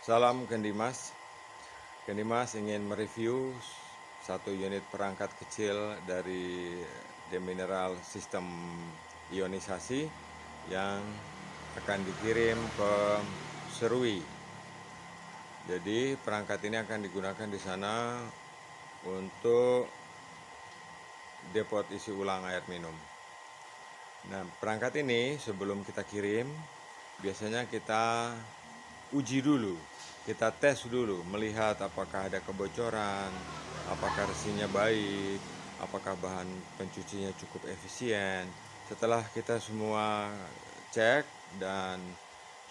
Salam Kendimas. Kendimas ingin mereview satu unit perangkat kecil dari Demineral Sistem Ionisasi yang akan dikirim ke Serui. Jadi perangkat ini akan digunakan di sana untuk depot isi ulang air minum. Nah, perangkat ini sebelum kita kirim, biasanya kita uji dulu, kita tes dulu, melihat apakah ada kebocoran, apakah resinya baik, apakah bahan pencucinya cukup efisien. Setelah kita semua cek dan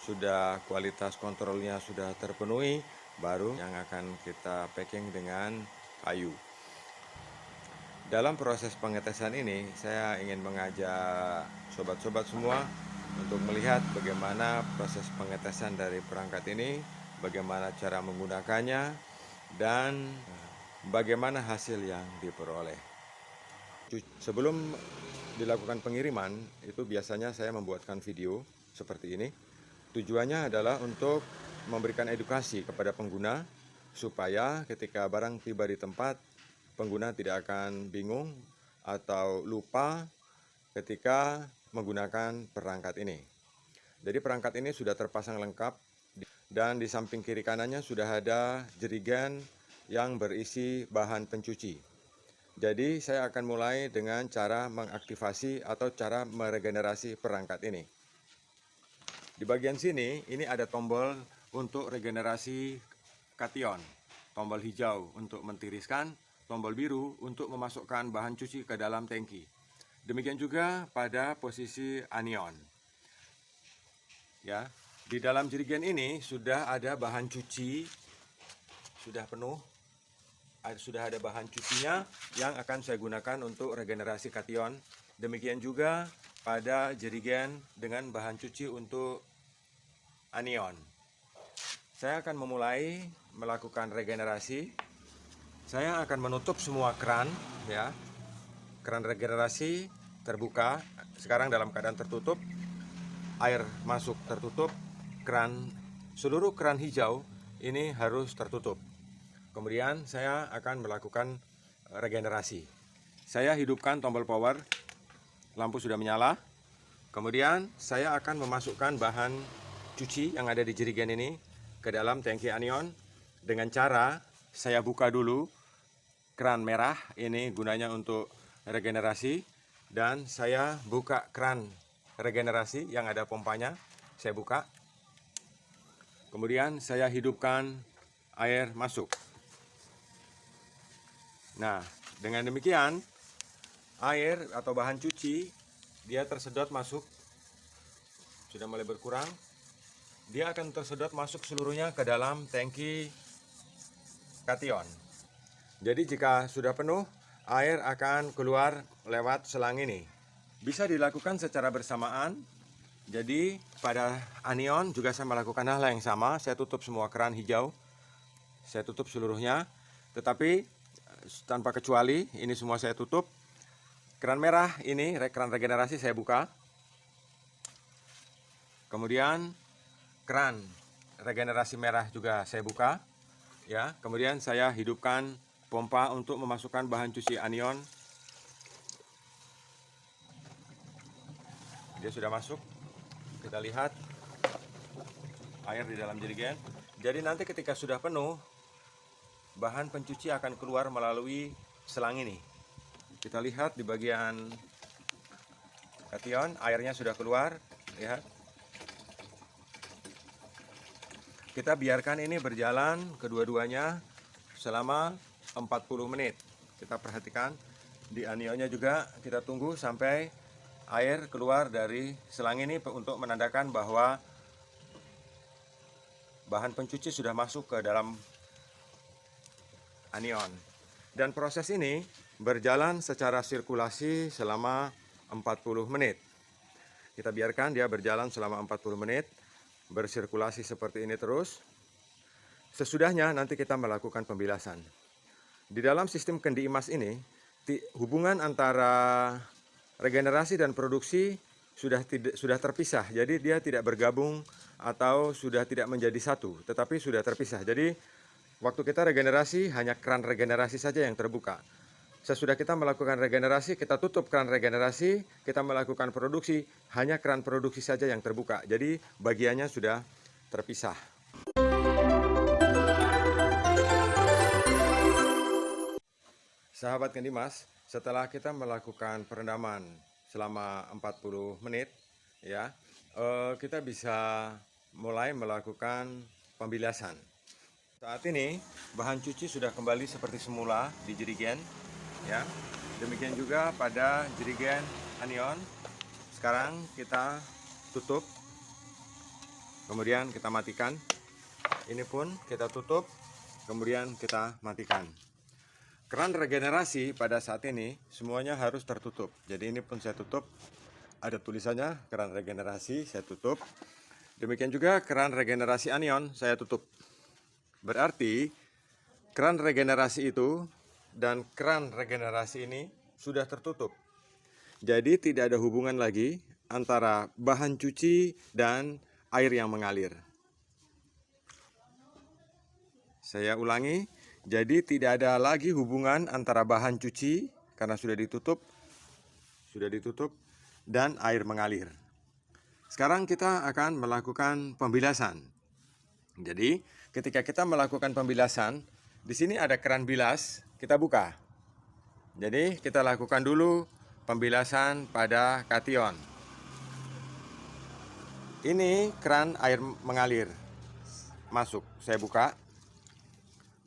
sudah kualitas kontrolnya sudah terpenuhi, baru yang akan kita packing dengan kayu. Dalam proses pengetesan ini, saya ingin mengajak sobat-sobat semua untuk melihat bagaimana proses pengetesan dari perangkat ini, bagaimana cara menggunakannya, dan bagaimana hasil yang diperoleh. Sebelum dilakukan pengiriman, itu biasanya saya membuatkan video seperti ini. Tujuannya adalah untuk memberikan edukasi kepada pengguna, supaya ketika barang tiba di tempat, pengguna tidak akan bingung atau lupa ketika menggunakan perangkat ini. Jadi perangkat ini sudah terpasang lengkap dan di samping kiri kanannya sudah ada jerigen yang berisi bahan pencuci. Jadi saya akan mulai dengan cara mengaktifasi atau cara meregenerasi perangkat ini. Di bagian sini ini ada tombol untuk regenerasi kation, tombol hijau untuk mentiriskan, tombol biru untuk memasukkan bahan cuci ke dalam tangki. Demikian juga pada posisi anion. Ya, di dalam jerigen ini sudah ada bahan cuci, sudah penuh, sudah ada bahan cucinya yang akan saya gunakan untuk regenerasi kation. Demikian juga pada jerigen dengan bahan cuci untuk anion. Saya akan memulai melakukan regenerasi. Saya akan menutup semua keran, ya. Keran regenerasi terbuka, sekarang dalam keadaan tertutup. Air masuk tertutup, seluruh keran hijau ini harus tertutup. Kemudian saya akan melakukan regenerasi. Saya hidupkan tombol power, lampu sudah menyala. Kemudian saya akan memasukkan bahan cuci yang ada di jerigen ini ke dalam tangki anion dengan cara saya buka dulu keran merah, ini gunanya untuk regenerasi, dan saya buka keran regenerasi yang ada pompanya, saya buka. Kemudian saya hidupkan air masuk. Nah, dengan demikian air atau bahan cuci dia tersedot masuk, sudah mulai berkurang. Dia akan tersedot masuk seluruhnya ke dalam tangki kation. Jadi jika sudah penuh, air akan keluar lewat selang ini. Bisa dilakukan secara bersamaan. Jadi pada anion juga saya melakukan hal yang sama. Saya tutup semua keran hijau, saya tutup seluruhnya. Tetapi tanpa kecuali ini semua saya tutup. Keran merah ini, keran regenerasi, saya buka. Kemudian keran regenerasi merah juga saya buka, ya. Kemudian saya hidupkan pompa untuk memasukkan bahan cuci anion. Dia sudah masuk. Kita lihat air di dalam jerigen. Jadi nanti ketika sudah penuh, bahan pencuci akan keluar melalui selang ini. Kita lihat di bagian kation, airnya sudah keluar. Lihat. Kita biarkan ini berjalan kedua-duanya selama 40 menit. Kita perhatikan di anionnya juga, kita tunggu sampai air keluar dari selang ini untuk menandakan bahwa bahan pencuci sudah masuk ke dalam anion. Dan proses ini berjalan secara sirkulasi selama 40 menit. Kita biarkan dia berjalan selama 40 menit, bersirkulasi seperti ini terus. Sesudahnya nanti kita melakukan pembilasan. Di dalam sistem kendi emas ini, hubungan antara regenerasi dan produksi sudah terpisah. Jadi dia tidak bergabung atau sudah tidak menjadi satu, tetapi sudah terpisah. Jadi waktu kita regenerasi hanya keran regenerasi saja yang terbuka. Sesudah kita melakukan regenerasi, kita tutup keran regenerasi, kita melakukan produksi, hanya keran produksi saja yang terbuka. Jadi bagiannya sudah terpisah. Sahabat Kendimas, setelah kita melakukan perendaman selama 40 menit, ya, kita bisa mulai melakukan pembilasan. Saat ini bahan cuci sudah kembali seperti semula di jerigen, ya. Demikian juga pada jerigen anion. Sekarang kita tutup, kemudian kita matikan. Ini pun kita tutup, kemudian kita matikan. Keran regenerasi pada saat ini semuanya harus tertutup. Jadi ini pun saya tutup. Ada tulisannya keran regenerasi, saya tutup. Demikian juga keran regenerasi anion saya tutup. Berarti keran regenerasi itu dan keran regenerasi ini sudah tertutup. Jadi tidak ada hubungan lagi antara bahan cuci dan air yang mengalir. Saya ulangi, jadi tidak ada lagi hubungan antara bahan cuci karena sudah ditutup dan air mengalir. Sekarang kita akan melakukan pembilasan. Jadi ketika kita melakukan pembilasan, di sini ada keran bilas, kita buka. Jadi kita lakukan dulu pembilasan pada kation. Ini keran air mengalir masuk, saya buka.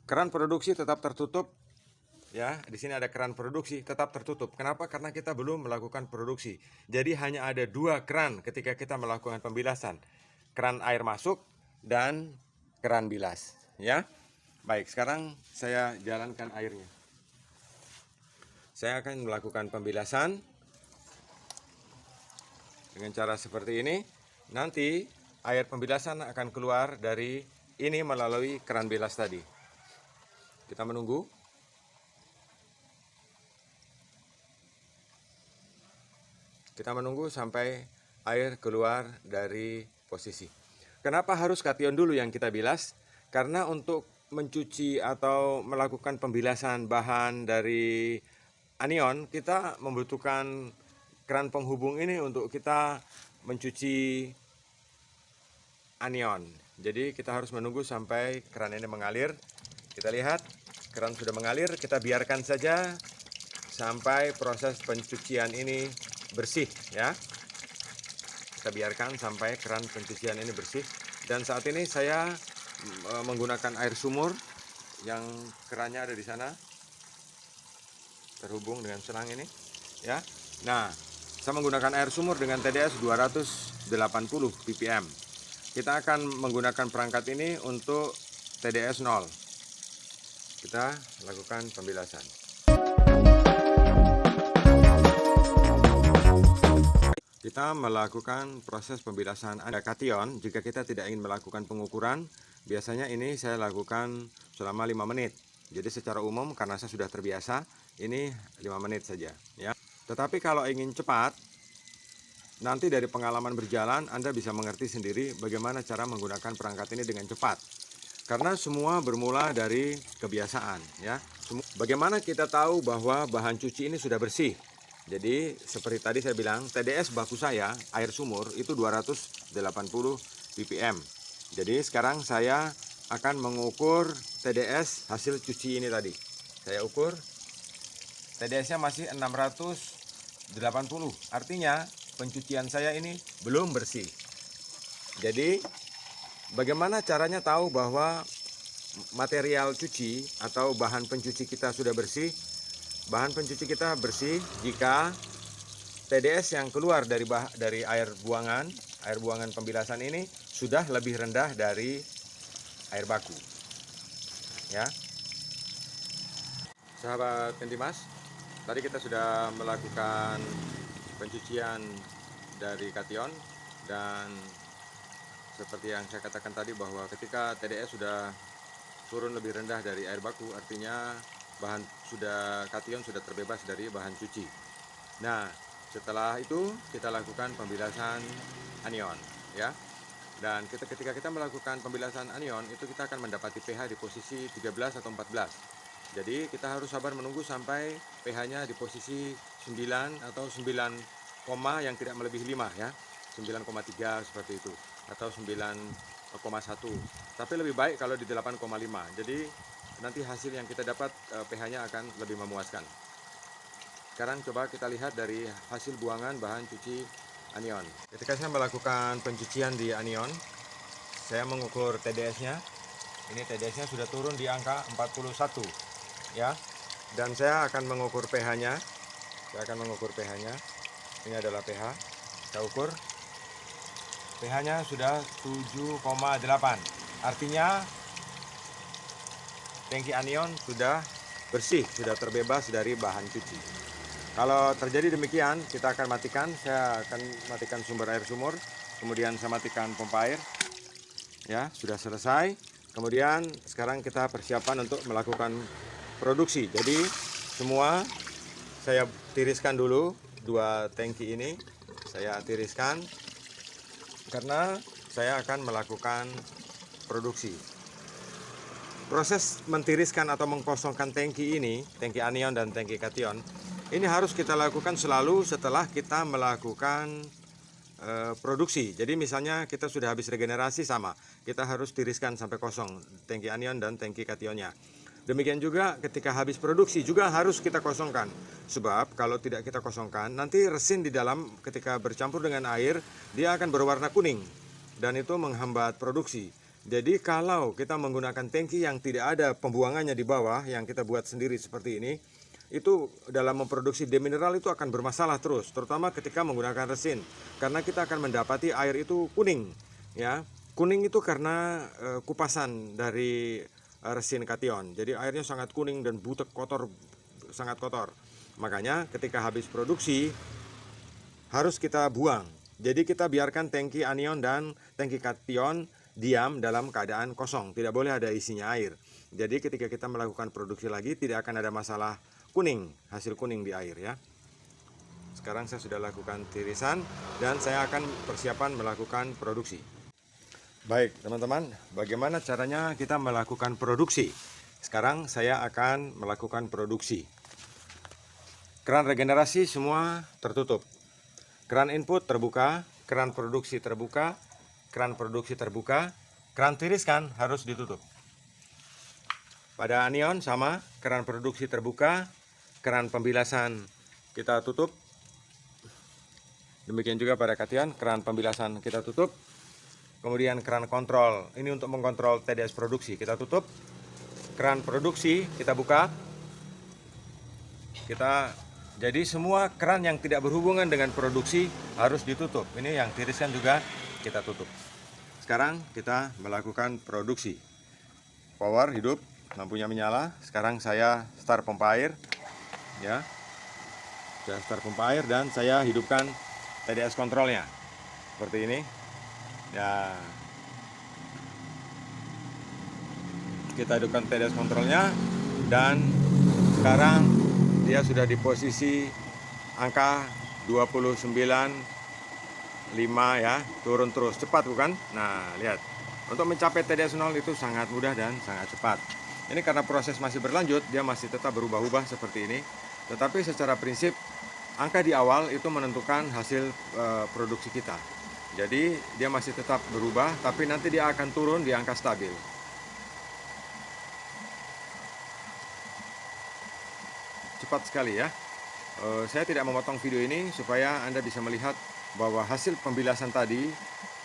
Keran produksi tetap tertutup, ya. Di sini ada keran produksi tetap tertutup. Kenapa? Karena kita belum melakukan produksi. Jadi hanya ada 2 keran ketika kita melakukan pembilasan. Keran air masuk dan keran bilas, ya. Baik, sekarang saya jalankan airnya. Saya akan melakukan pembilasan dengan cara seperti ini. Nanti air pembilasan akan keluar dari ini melalui keran bilas tadi. Kita menunggu. Kita menunggu sampai air keluar dari posisi. Kenapa harus kation dulu yang kita bilas? Karena untuk mencuci atau melakukan pembilasan bahan dari anion, kita membutuhkan keran penghubung ini untuk kita mencuci anion. Jadi kita harus menunggu sampai keran ini mengalir. Kita lihat keran sudah mengalir, kita biarkan saja sampai proses pencucian ini bersih, ya. Kita biarkan sampai keran pencucian ini bersih. Dan saat ini saya menggunakan air sumur yang kerannya ada di sana, terhubung dengan selang ini, ya. Nah, saya menggunakan air sumur dengan TDS 280 ppm. Kita akan menggunakan perangkat ini untuk TDS 0. Kita lakukan pembilasan. Kita melakukan proses pembilasan kation. Jika kita tidak ingin melakukan pengukuran, biasanya ini saya lakukan selama 5 menit. Jadi secara umum karena saya sudah terbiasa, ini 5 menit saja, ya. Tetapi kalau ingin cepat, nanti dari pengalaman berjalan Anda bisa mengerti sendiri bagaimana cara menggunakan perangkat ini dengan cepat. Karena semua bermula dari kebiasaan, ya. Bagaimana kita tahu bahwa bahan cuci ini sudah bersih? Jadi seperti tadi saya bilang, TDS baku saya air sumur itu 280 ppm. Jadi sekarang saya akan mengukur TDS hasil cuci ini tadi. Saya ukur TDS-nya masih 680. Artinya pencucian saya ini belum bersih. Jadi bagaimana caranya tahu bahwa material cuci atau bahan pencuci kita sudah bersih? Bahan pencuci kita bersih jika TDS yang keluar dari air buangan pembilasan ini sudah lebih rendah dari air baku. Ya. Sahabat Kendimas, tadi kita sudah melakukan pencucian dari kation dan seperti yang saya katakan tadi bahwa ketika TDS sudah turun lebih rendah dari air baku, artinya kation sudah terbebas dari bahan cuci. Nah, Setelah itu kita lakukan pembilasan anion, ya. Dan ketika kita melakukan pembilasan anion itu kita akan mendapati pH di posisi 13 atau 14. Jadi kita harus sabar menunggu sampai pH-nya di posisi 9 atau 9, yang tidak melebihi 5 ya. 9,3 seperti itu atau 9,1. Tapi lebih baik kalau di 8,5. Jadi nanti hasil yang kita dapat pH-nya akan lebih memuaskan. Sekarang coba kita lihat dari hasil buangan bahan cuci anion. Ketika saya melakukan pencucian di anion, saya mengukur TDS-nya. Ini TDS-nya sudah turun di angka 41 ya. Dan saya akan mengukur pH-nya. Ini adalah pH. Kita ukur. pH-nya sudah 7,8. Artinya tangki anion sudah bersih, sudah terbebas dari bahan cuci. Kalau terjadi demikian, kita akan matikan. Saya akan matikan sumber air sumur, kemudian saya matikan pompa air. Ya, sudah selesai. Kemudian sekarang kita persiapan untuk melakukan produksi. Jadi semua saya tiriskan dulu, 2 tangki ini saya tiriskan karena saya akan melakukan produksi. Proses mentiriskan atau mengkosongkan tangki ini, tangki anion dan tangki kation, ini harus kita lakukan selalu setelah kita melakukan produksi. Jadi misalnya kita sudah habis regenerasi, sama, kita harus tiriskan sampai kosong tangki anion dan tangki kationnya. Demikian juga ketika habis produksi juga harus kita kosongkan. Sebab kalau tidak kita kosongkan, nanti resin di dalam ketika bercampur dengan air, dia akan berwarna kuning. Dan itu menghambat produksi. Jadi kalau kita menggunakan tangki yang tidak ada pembuangannya di bawah, yang kita buat sendiri seperti ini, itu dalam memproduksi demineral itu akan bermasalah terus, terutama ketika menggunakan resin, karena kita akan mendapati air itu kuning, ya. Kuning itu karena kupasan dari resin kation. Jadi airnya sangat kuning dan butek, kotor, sangat kotor. Makanya ketika habis produksi harus kita buang. Jadi kita biarkan tangki anion dan tangki kation diam dalam keadaan kosong, tidak boleh ada isinya air. Jadi ketika kita melakukan produksi lagi tidak akan ada masalah kuning, hasil kuning di air ya. Sekarang saya sudah lakukan tirisan dan saya akan persiapan melakukan produksi. Baik teman-teman, bagaimana caranya kita melakukan produksi? Sekarang saya akan melakukan produksi. Keran regenerasi semua tertutup. Keran input terbuka, keran produksi terbuka, keran produksi terbuka, keran tiriskan harus ditutup. Pada anion sama, keran produksi terbuka, keran pembilasan kita tutup. Demikian juga pada kation, keran pembilasan kita tutup. Kemudian keran kontrol, ini untuk mengkontrol TDS produksi, kita tutup. Keran produksi kita buka. Jadi semua keran yang tidak berhubungan dengan produksi harus ditutup. Ini yang tiriskan juga kita tutup. Sekarang kita melakukan produksi. Power hidup, lampunya menyala. Sekarang saya start pompa air. Ya, saya start pompa air dan saya hidupkan TDS kontrolnya seperti ini ya. Kita hidupkan TDS kontrolnya dan sekarang dia sudah di posisi angka 29,5 ya, turun terus cepat bukan? Nah lihat, untuk mencapai TDS 0 itu sangat mudah dan sangat cepat. Ini karena proses masih berlanjut, dia masih tetap berubah-ubah seperti ini. Tetapi secara prinsip, angka di awal itu menentukan hasil produksi kita. Jadi dia masih tetap berubah, tapi nanti dia akan turun di angka stabil. Cepat sekali ya. Saya tidak memotong video ini supaya Anda bisa melihat bahwa hasil pembilasan tadi,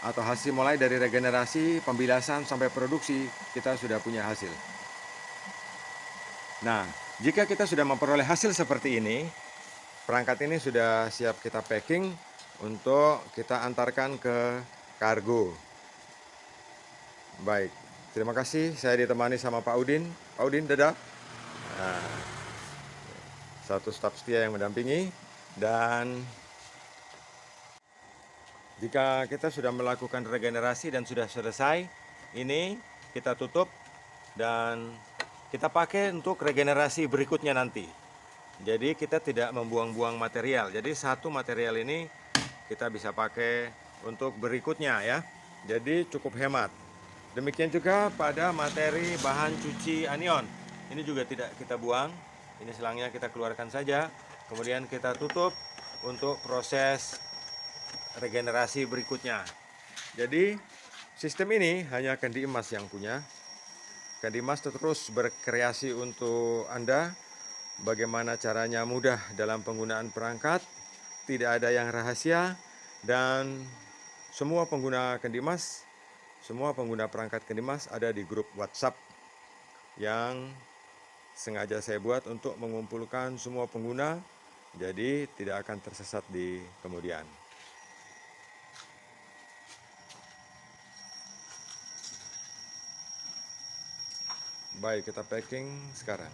atau hasil mulai dari regenerasi, pembilasan sampai produksi, kita sudah punya hasil. Nah, jika kita sudah memperoleh hasil seperti ini, perangkat ini sudah siap kita packing untuk kita antarkan ke kargo. Baik, terima kasih. Saya ditemani sama Pak Udin. Pak Udin, dadah. Nah, satu staf setia yang mendampingi. Dan jika kita sudah melakukan regenerasi dan sudah selesai, ini kita tutup dan kita pakai untuk regenerasi berikutnya nanti. Jadi kita tidak membuang-buang material. Jadi satu material ini kita bisa pakai untuk berikutnya ya. Jadi cukup hemat. Demikian juga pada materi bahan cuci anion. Ini juga tidak kita buang. Ini selangnya kita keluarkan saja. Kemudian kita tutup untuk proses regenerasi berikutnya. Jadi sistem ini hanya Kandi Emas yang punya. Kandi Emas terus berkreasi untuk Anda. Bagaimana caranya mudah dalam penggunaan perangkat, tidak ada yang rahasia, dan semua pengguna Kandi Emas, semua pengguna perangkat Kandi Emas ada di grup WhatsApp yang sengaja saya buat untuk mengumpulkan semua pengguna, jadi tidak akan tersesat di kemudian. Baik, kita packing sekarang.